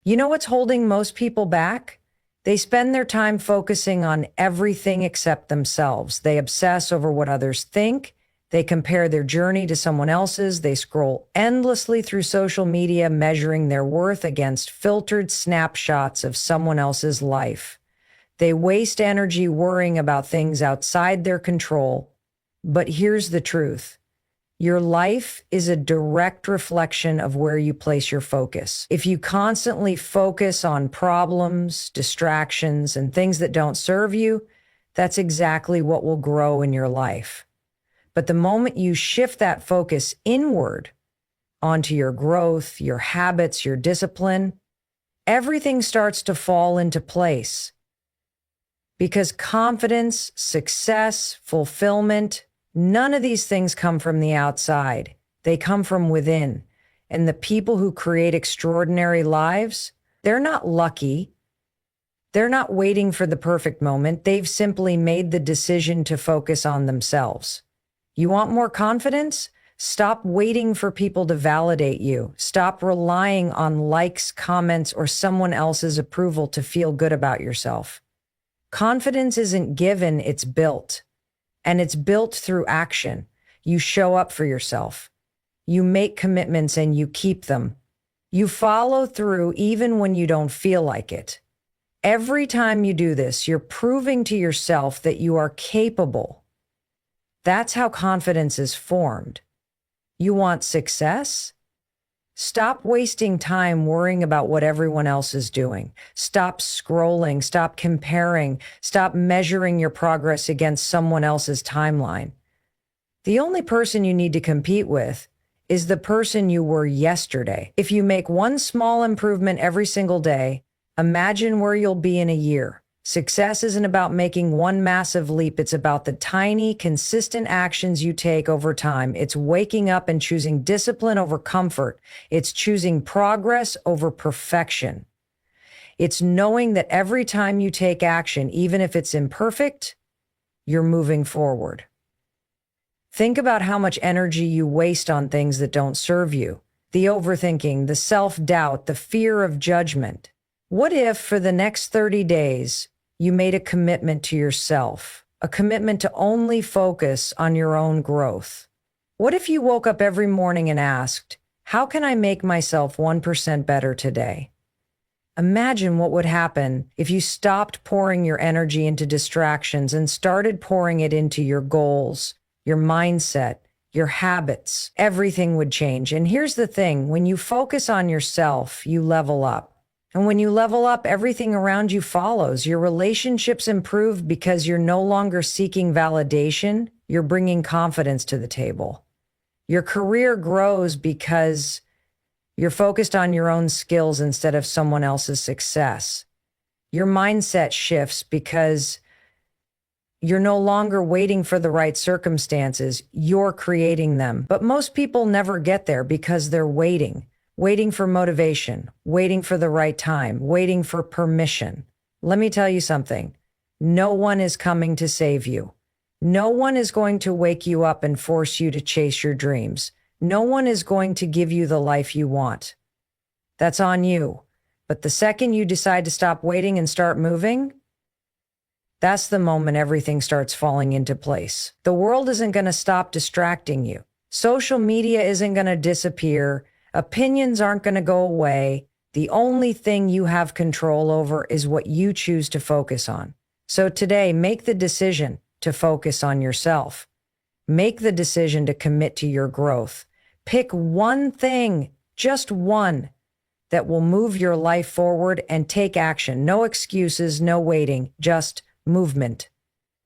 You know what's holding most people back? They spend their time focusing on everything except themselves. They obsess over what others think. They compare their journey to someone else's. They scroll endlessly through social media, measuring their worth against filtered snapshots of someone else's life. They waste energy worrying about things outside their control. But here's the truth. Your life is a direct reflection of where you place your focus. If you constantly focus on problems, distractions, and things that don't serve you, that's exactly what will grow in your life. But the moment you shift that focus inward onto your growth, your habits, your discipline, everything starts to fall into place. Because confidence, success, fulfillment, none of these things come from the outside. They come from within. And the people who create extraordinary lives, they're not lucky. They're not waiting for the perfect moment. They've simply made the decision to focus on themselves. You want more confidence? Stop waiting for people to validate you. Stop relying on likes, comments, or someone else's approval to feel good about yourself. Confidence isn't given, it's built. And it's built through action. You show up for yourself. You make commitments and you keep them. You follow through even when you don't feel like it. Every time you do this, you're proving to yourself that you are capable. That's how confidence is formed. You want success? Stop wasting time worrying about what everyone else is doing. Stop scrolling, stop comparing, stop measuring your progress against someone else's timeline. The only person you need to compete with is the person you were yesterday. If you make one small improvement every single day, imagine where you'll be in a year. Success isn't about making one massive leap. It's about the tiny, consistent actions you take over time. It's waking up and choosing discipline over comfort. It's choosing progress over perfection. It's knowing that every time you take action, even if it's imperfect, you're moving forward. Think about how much energy you waste on things that don't serve you. The overthinking, the self-doubt, the fear of judgment. What if for the next 30 days, you made a commitment to yourself, a commitment to only focus on your own growth? What if you woke up every morning and asked, how can I make myself 1% better today? Imagine what would happen if you stopped pouring your energy into distractions and started pouring it into your goals, your mindset, your habits. Everything would change. And here's the thing, when you focus on yourself, you level up. And when you level up, everything around you follows. Your relationships improve because you're no longer seeking validation. You're bringing confidence to the table. Your career grows because you're focused on your own skills instead of someone else's success. Your mindset shifts because you're no longer waiting for the right circumstances. You're creating them. But most people never get there because they're waiting for motivation, waiting for the right time, waiting for permission. Let me tell you something. No one is coming to save you. No one is going to wake you up and force you to chase your dreams. No one is going to give you the life you want. That's on you. But the second you decide to stop waiting and start moving, that's the moment everything starts falling into place. The world isn't going to stop distracting you. Social media isn't going to disappear. Opinions aren't going to go away. The only thing you have control over is what you choose to focus on. So today, make the decision to focus on yourself. Make the decision to commit to your growth. Pick one thing, just one, that will move your life forward and take action. No excuses, no waiting, just movement.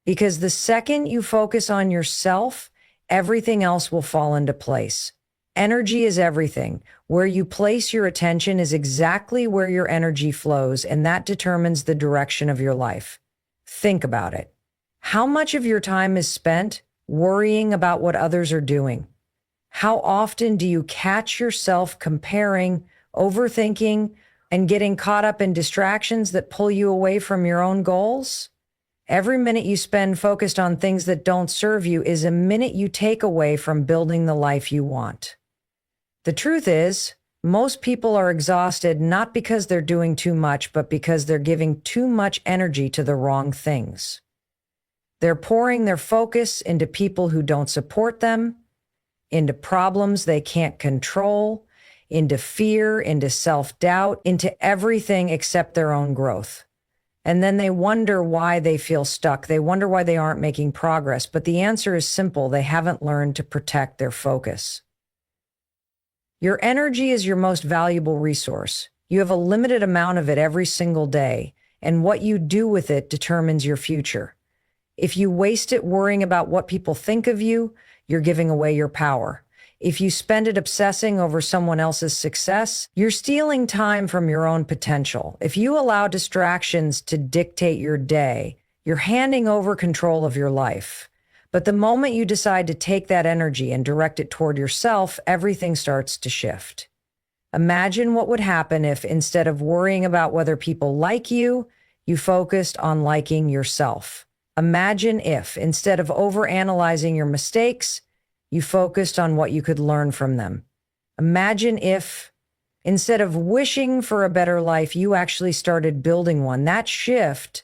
Because the second you focus on yourself, everything else will fall into place. Energy is everything. Where you place your attention is exactly where your energy flows, and that determines the direction of your life. Think about it. How much of your time is spent worrying about what others are doing? How often do you catch yourself comparing, overthinking, and getting caught up in distractions that pull you away from your own goals? Every minute you spend focused on things that don't serve you is a minute you take away from building the life you want. The truth is, Most people are exhausted not because they're doing too much, but because they're giving too much energy to the wrong things. They're pouring their focus into people who don't support them, into problems they can't control, into fear, into self-doubt, into everything except their own growth. And then they wonder why they feel stuck. They wonder why they aren't making progress. But the answer is simple. They haven't learned to protect their focus. Your energy is your most valuable resource. You have a limited amount of it every single day, and what you do with it determines your future. If you waste it worrying about what people think of you, you're giving away your power. If you spend it obsessing over someone else's success, you're stealing time from your own potential. If you allow distractions to dictate your day, you're handing over control of your life. But the moment you decide to take that energy and direct it toward yourself, everything starts to shift. Imagine what would happen if, instead of worrying about whether people like you, you focused on liking yourself. Imagine if, instead of overanalyzing your mistakes, you focused on what you could learn from them. Imagine if, instead of wishing for a better life, you actually started building one. That shift,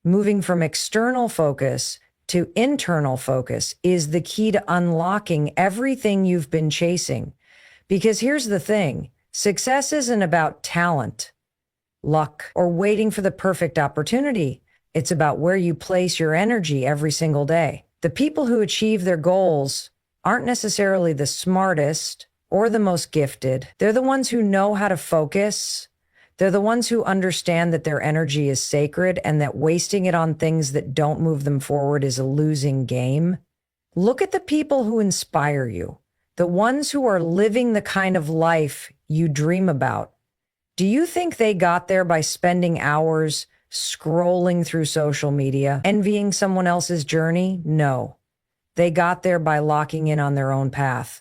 moving from external focus to internal focus, is the key to unlocking everything you've been chasing. Because here's the thing, success isn't about talent, luck, or waiting for the perfect opportunity. It's about where you place your energy every single day. The people who achieve their goals aren't necessarily the smartest or the most gifted. They're the ones who know how to focus. They're the ones who understand that their energy is sacred and that wasting it on things that don't move them forward is a losing game. Look at the people who inspire you, the ones who are living the kind of life you dream about. Do you think they got there by spending hours scrolling through social media, envying someone else's journey? No. They got there by locking in on their own path.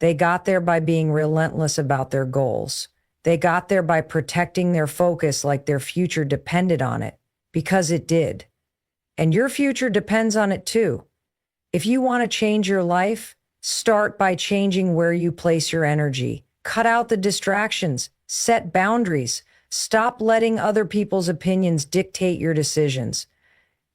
They got there by being relentless about their goals. They got there by protecting their focus like their future depended on it, because it did. And your future depends on it too. If you want to change your life, start by changing where you place your energy. Cut out the distractions, set boundaries, stop letting other people's opinions dictate your decisions.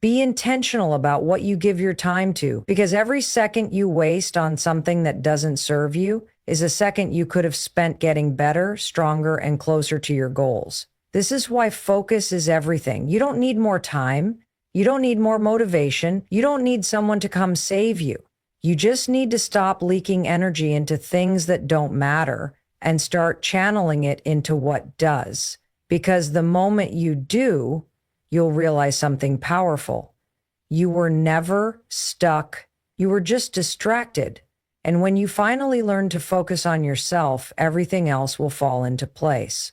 Be intentional about what you give your time to, because every second you waste on something that doesn't serve you is a second you could have spent getting better, stronger, and closer to your goals. This is why focus is everything. You don't need more time. You don't need more motivation. You don't need someone to come save you. You just need to stop leaking energy into things that don't matter and start channeling it into what does. Because the moment you do, you'll realize something powerful. You were never stuck. You were just distracted. And when you finally learn to focus on yourself, everything else will fall into place.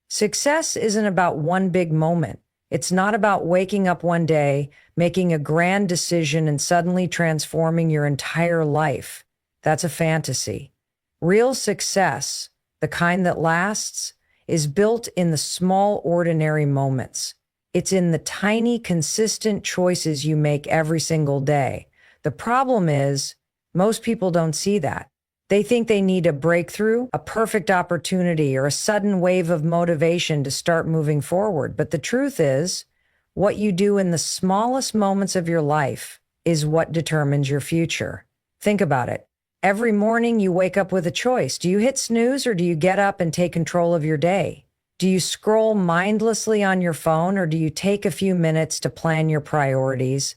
Success isn't about one big moment. It's not about waking up one day, making a grand decision, and suddenly transforming your entire life. That's a fantasy. Real success, the kind that lasts, is built in the small, ordinary moments. It's in the tiny, consistent choices you make every single day. The problem is, most people don't see that. They think they need a breakthrough, a perfect opportunity, or a sudden wave of motivation to start moving forward. But the truth is, what you do in the smallest moments of your life is what determines your future. Think about it. Every morning you wake up with a choice. Do you hit snooze, or do you get up and take control of your day? Do you scroll mindlessly on your phone, or do you take a few minutes to plan your priorities?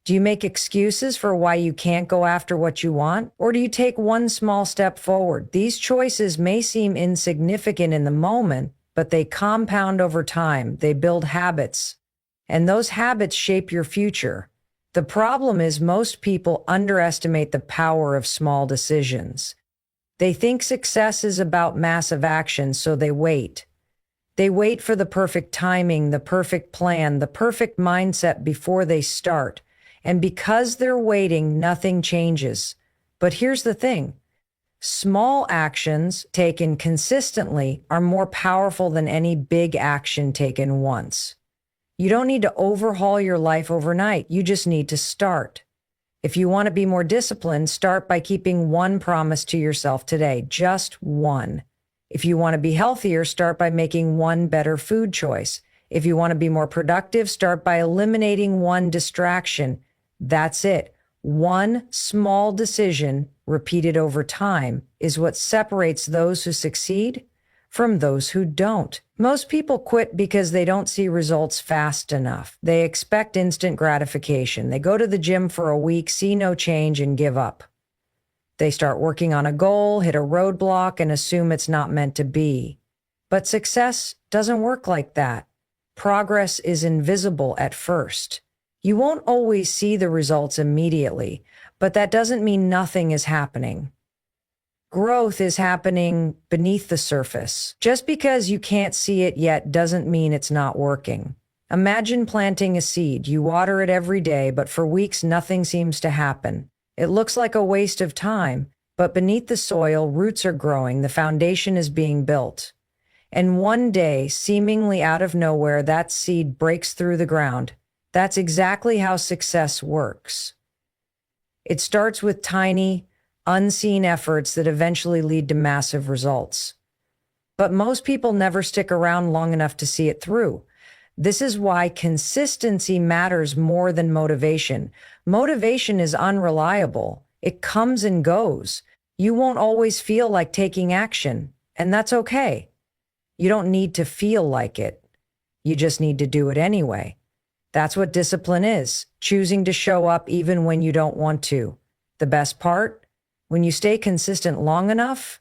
Do you make excuses for why you can't go after what you want? Or do you take one small step forward? These choices may seem insignificant in the moment, but they compound over time. They build habits, and those habits shape your future. The problem is most people underestimate the power of small decisions. They think success is about massive action, so they wait. They wait for the perfect timing, the perfect plan, the perfect mindset before they start. And because they're waiting, nothing changes. But here's the thing. Small actions taken consistently are more powerful than any big action taken once. You don't need to overhaul your life overnight. You just need to start. If you want to be more disciplined, start by keeping one promise to yourself today, just one. If you want to be healthier, start by making one better food choice. If you want to be more productive, start by eliminating one distraction. That's it. One small decision repeated over time is what separates those who succeed from those who don't. Most people quit because they don't see results fast enough. They expect instant gratification. They go to the gym for a week, see no change, and give up. They start working on a goal, hit a roadblock, and assume it's not meant to be. But success doesn't work like that. Progress is invisible at first. You won't always see the results immediately, but that doesn't mean nothing is happening. Growth is happening beneath the surface. Just because you can't see it yet doesn't mean it's not working. Imagine planting a seed. You water it every day, but for weeks nothing seems to happen. It looks like a waste of time, but beneath the soil, roots are growing, the foundation is being built. And one day, seemingly out of nowhere, that seed breaks through the ground. That's exactly how success works. It starts with tiny, unseen efforts that eventually lead to massive results. But most people never stick around long enough to see it through. This is why consistency matters more than motivation. Motivation is unreliable. It comes and goes. You won't always feel like taking action, and that's okay. You don't need to feel like it. You just need to do it anyway. That's what discipline is, choosing to show up even when you don't want to. The best part? When you stay consistent long enough,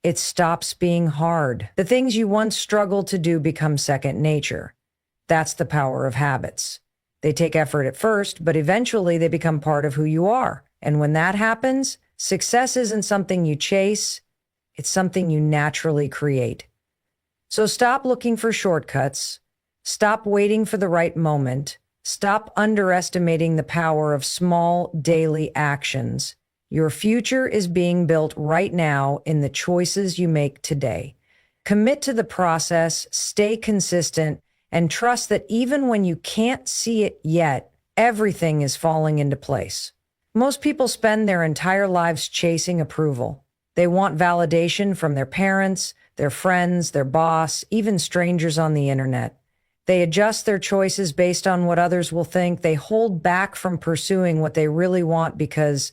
it stops being hard. The things you once struggled to do become second nature. That's the power of habits. They take effort at first, but eventually they become part of who you are. And when that happens, success isn't something you chase, it's something you naturally create. So stop looking for shortcuts. Stop waiting for the right moment. Stop underestimating the power of small daily actions. Your future is being built right now in the choices you make today. Commit to the process, stay consistent, and trust that even when you can't see it yet, everything is falling into place. Most people spend their entire lives chasing approval. They want validation from their parents, their friends, their boss, even strangers on the internet. They adjust their choices based on what others will think. They hold back from pursuing what they really want because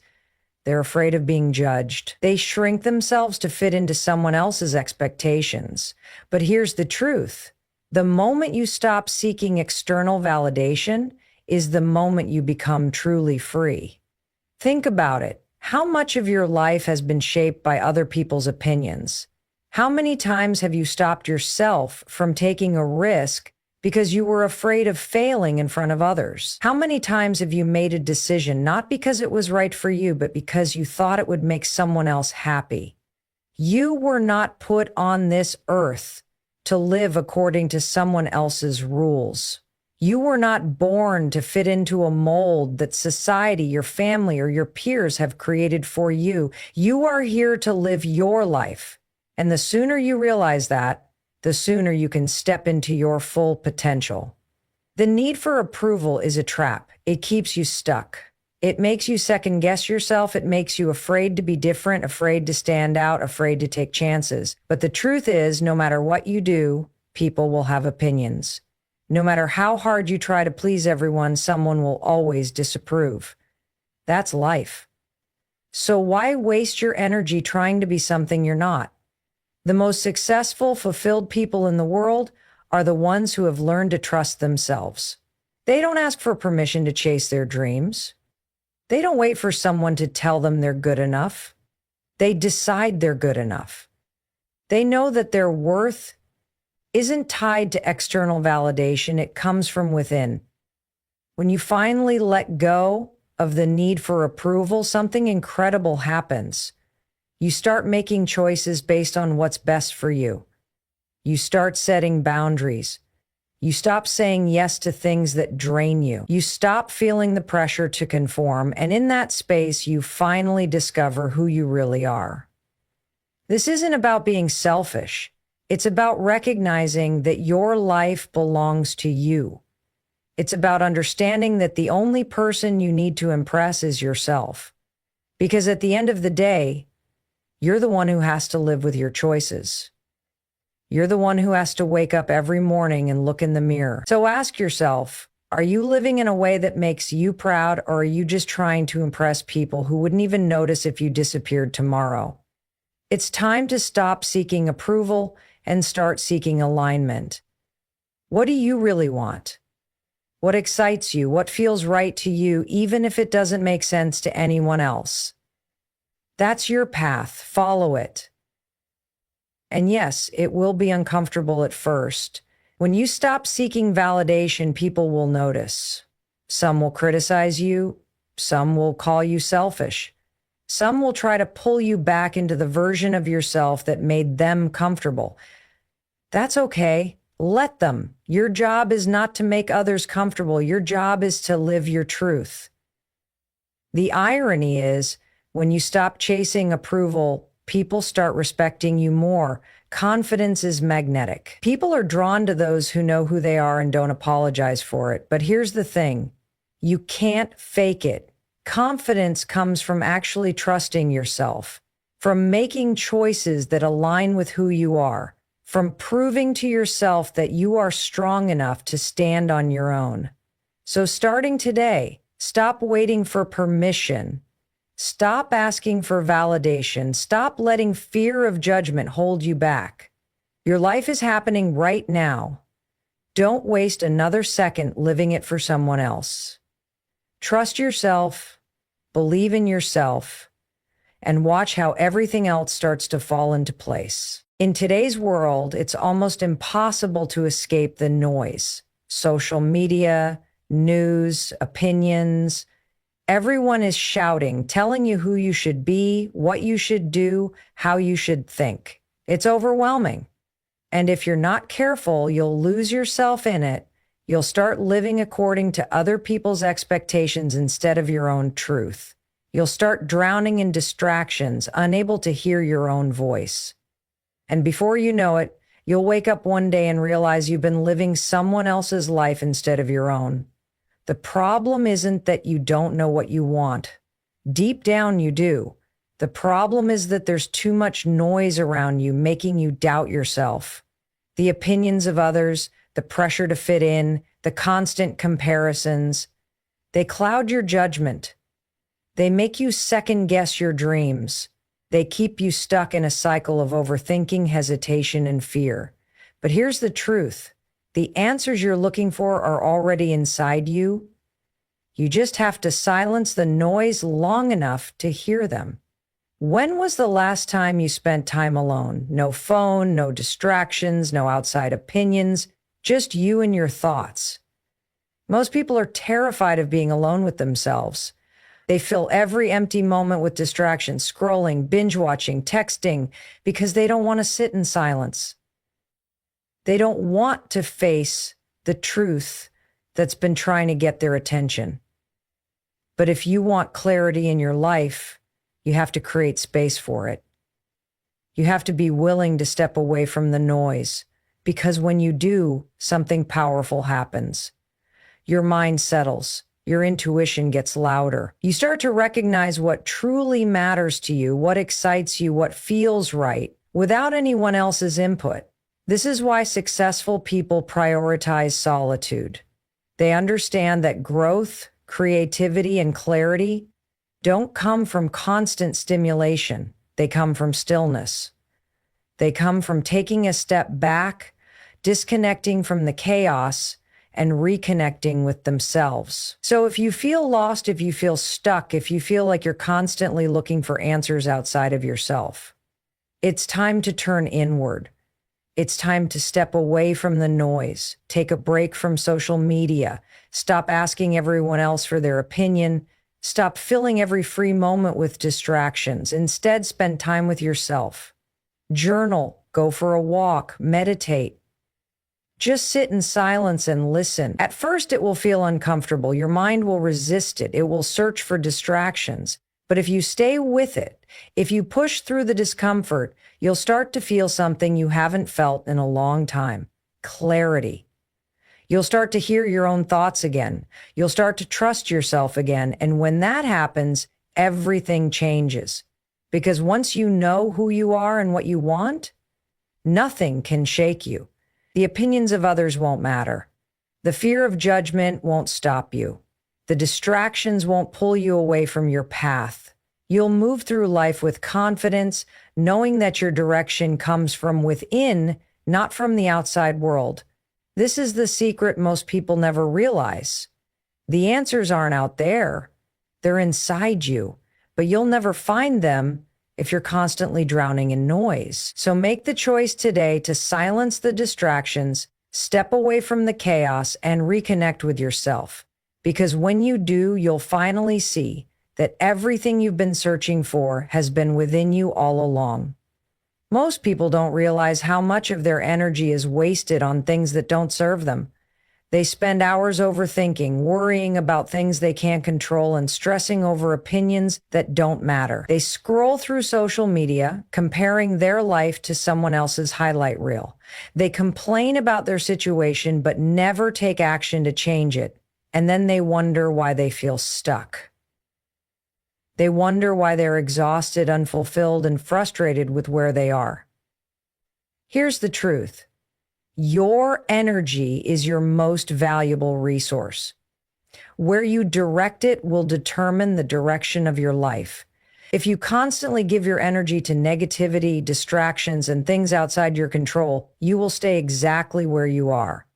they're afraid of being judged. They shrink themselves to fit into someone else's expectations. But here's the truth. The moment you stop seeking external validation is the moment you become truly free. Think about it. How much of your life has been shaped by other people's opinions? How many times have you stopped yourself from taking a risk because you were afraid of failing in front of others? How many times have you made a decision not because it was right for you, but because you thought it would make someone else happy? You were not put on this earth to live according to someone else's rules. You were not born to fit into a mold that society, your family, or your peers have created for you. You are here to live your life. And the sooner you realize that, the sooner you can step into your full potential. The need for approval is a trap. It keeps you stuck. It makes you second guess yourself. It makes you afraid to be different, afraid to stand out, afraid to take chances. But the truth is, no matter what you do, people will have opinions. No matter how hard you try to please everyone, someone will always disapprove. That's life. So why waste your energy trying to be something you're not? The most successful, fulfilled people in the world are the ones who have learned to trust themselves. They don't ask for permission to chase their dreams. They don't wait for someone to tell them they're good enough. They decide they're good enough. They know that their worth isn't tied to external validation. It comes from within. When you finally let go of the need for approval, something incredible happens. You start making choices based on what's best for you. You start setting boundaries. You stop saying yes to things that drain you. You stop feeling the pressure to conform, and in that space, you finally discover who you really are. This isn't about being selfish. It's about recognizing that your life belongs to you. It's about understanding that the only person you need to impress is yourself. Because at the end of the day, you're the one who has to live with your choices. You're the one who has to wake up every morning and look in the mirror. So ask yourself, are you living in a way that makes you proud, or are you just trying to impress people who wouldn't even notice if you disappeared tomorrow? It's time to stop seeking approval and start seeking alignment. What do you really want? What excites you? What feels right to you, even if it doesn't make sense to anyone else? That's your path. Follow it. And yes, it will be uncomfortable at first. When you stop seeking validation, people will notice. Some will criticize you. Some will call you selfish. Some will try to pull you back into the version of yourself that made them comfortable. That's okay. Let them. Your job is not to make others comfortable. Your job is to live your truth. The irony is, when you stop chasing approval, people start respecting you more. Confidence is magnetic. People are drawn to those who know who they are and don't apologize for it. But here's the thing. You can't fake it. Confidence comes from actually trusting yourself, from making choices that align with who you are, from proving to yourself that you are strong enough to stand on your own. So starting today, stop waiting for permission. Stop asking for validation. Stop letting fear of judgment hold you back. Your life is happening right now. Don't waste another second living it for someone else. Trust yourself, believe in yourself, and watch how everything else starts to fall into place. In today's world, it's almost impossible to escape the noise. Social media, news, opinions. Everyone is shouting, telling you who you should be, what you should do, how you should think. It's overwhelming. And if you're not careful, you'll lose yourself in it. You'll start living according to other people's expectations instead of your own truth. You'll start drowning in distractions, unable to hear your own voice. And before you know it, you'll wake up one day and realize you've been living someone else's life instead of your own. The problem isn't that you don't know what you want. Deep down, you do. The problem is that there's too much noise around you, making you doubt yourself. The opinions of others, the pressure to fit in, the constant comparisons, they cloud your judgment. They make you second guess your dreams. They keep you stuck in a cycle of overthinking, hesitation, and fear. But here's the truth. The answers you're looking for are already inside you. You just have to silence the noise long enough to hear them. When was the last time you spent time alone? No phone, no distractions, no outside opinions, just you and your thoughts. Most people are terrified of being alone with themselves. They fill every empty moment with distractions, scrolling, binge watching, texting, because they don't want to sit in silence. They don't want to face the truth that's been trying to get their attention. But if you want clarity in your life, you have to create space for it. You have to be willing to step away from the noise, because when you do, something powerful happens. Your mind settles. Your intuition gets louder. You start to recognize what truly matters to you, what excites you, what feels right, without anyone else's input. This is why successful people prioritize solitude. They understand that growth, creativity, and clarity don't come from constant stimulation. They come from stillness. They come from taking a step back, disconnecting from the chaos, and reconnecting with themselves. So if you feel lost, if you feel stuck, if you feel like you're constantly looking for answers outside of yourself, it's time to turn inward. It's time to step away from the noise, take a break from social media, stop asking everyone else for their opinion, stop filling every free moment with distractions. Instead, spend time with yourself. Journal, go for a walk, meditate. Just sit in silence and listen. At first, it will feel uncomfortable. Your mind will resist it. It will search for distractions. But if you stay with it, if you push through the discomfort, you'll start to feel something you haven't felt in a long time: clarity. You'll start to hear your own thoughts again. You'll start to trust yourself again. And when that happens, everything changes. Because once you know who you are and what you want, nothing can shake you. The opinions of others won't matter. The fear of judgment won't stop you. The distractions won't pull you away from your path. You'll move through life with confidence, knowing that your direction comes from within, not from the outside world. This is the secret most people never realize. The answers aren't out there. They're inside you, but you'll never find them if you're constantly drowning in noise. So make the choice today to silence the distractions, step away from the chaos, and reconnect with yourself. Because when you do, you'll finally see that everything you've been searching for has been within you all along. Most people don't realize how much of their energy is wasted on things that don't serve them. They spend hours overthinking, worrying about things they can't control, and stressing over opinions that don't matter. They scroll through social media, comparing their life to someone else's highlight reel. They complain about their situation, but never take action to change it. And then they wonder why they feel stuck. They wonder why they're exhausted, unfulfilled, and frustrated with where they are. Here's the truth. Your energy is your most valuable resource. Where you direct it will determine the direction of your life. If you constantly give your energy to negativity, distractions, and things outside your control, you will stay exactly where you are.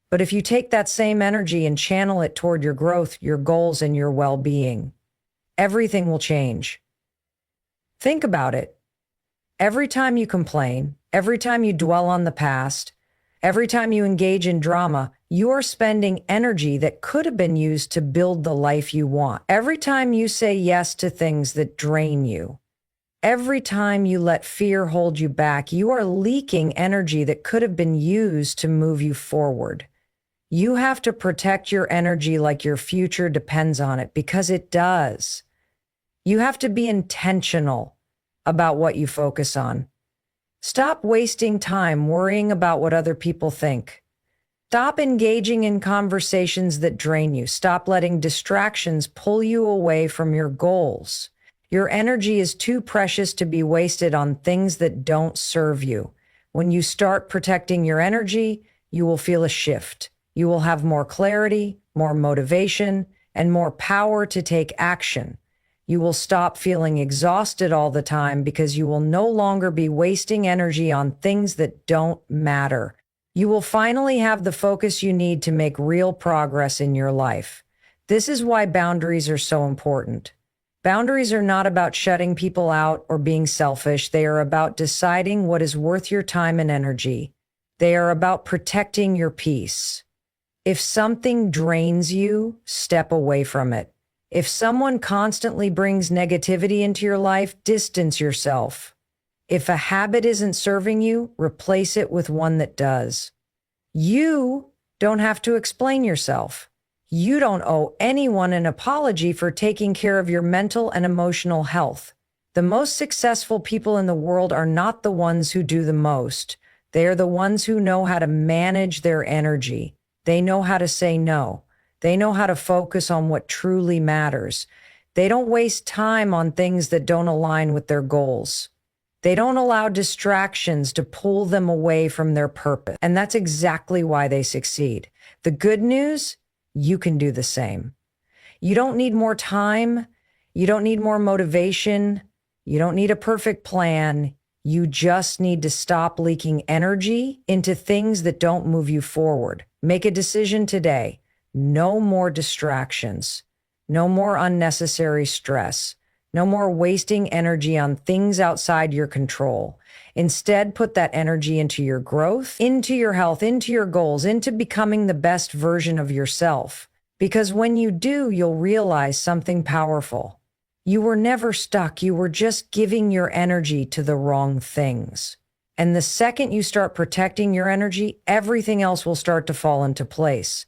But if you take that same energy and channel it toward your growth, your goals, and your well-being, everything will change. Think about it. Every time you complain, every time you dwell on the past, every time you engage in drama, you are spending energy that could have been used to build the life you want. Every time you say yes to things that drain you, every time you let fear hold you back, you are leaking energy that could have been used to move you forward. You have to protect your energy like your future depends on it, because it does. You have to be intentional about what you focus on. Stop wasting time worrying about what other people think. Stop engaging in conversations that drain you. Stop letting distractions pull you away from your goals. Your energy is too precious to be wasted on things that don't serve you. When you start protecting your energy, you will feel a shift. You will have more clarity, more motivation, and more power to take action. You will stop feeling exhausted all the time because you will no longer be wasting energy on things that don't matter. You will finally have the focus you need to make real progress in your life. This is why boundaries are so important. Boundaries are not about shutting people out or being selfish. They are about deciding what is worth your time and energy. They are about protecting your peace. If something drains you, step away from it. If someone constantly brings negativity into your life, distance yourself. If a habit isn't serving you, replace it with one that does. You don't have to explain yourself. You don't owe anyone an apology for taking care of your mental and emotional health. The most successful people in the world are not the ones who do the most. They are the ones who know how to manage their energy. They know how to say no. They know how to focus on what truly matters. They don't waste time on things that don't align with their goals. They don't allow distractions to pull them away from their purpose. And that's exactly why they succeed. The good news, you can do the same. You don't need more time. You don't need more motivation. You don't need a perfect plan. You just need to stop leaking energy into things that don't move you forward. Make a decision today. No more distractions. No more unnecessary stress. No more wasting energy on things outside your control. Instead, put that energy into your growth, into your health, into your goals, into becoming the best version of yourself. Because when you do, you'll realize something powerful. You were never stuck. You were just giving your energy to the wrong things. And the second you start protecting your energy, everything else will start to fall into place.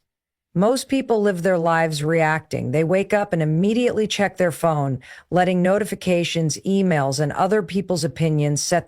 Most people live their lives reacting. They wake up and immediately check their phone, letting notifications, emails, and other people's opinions set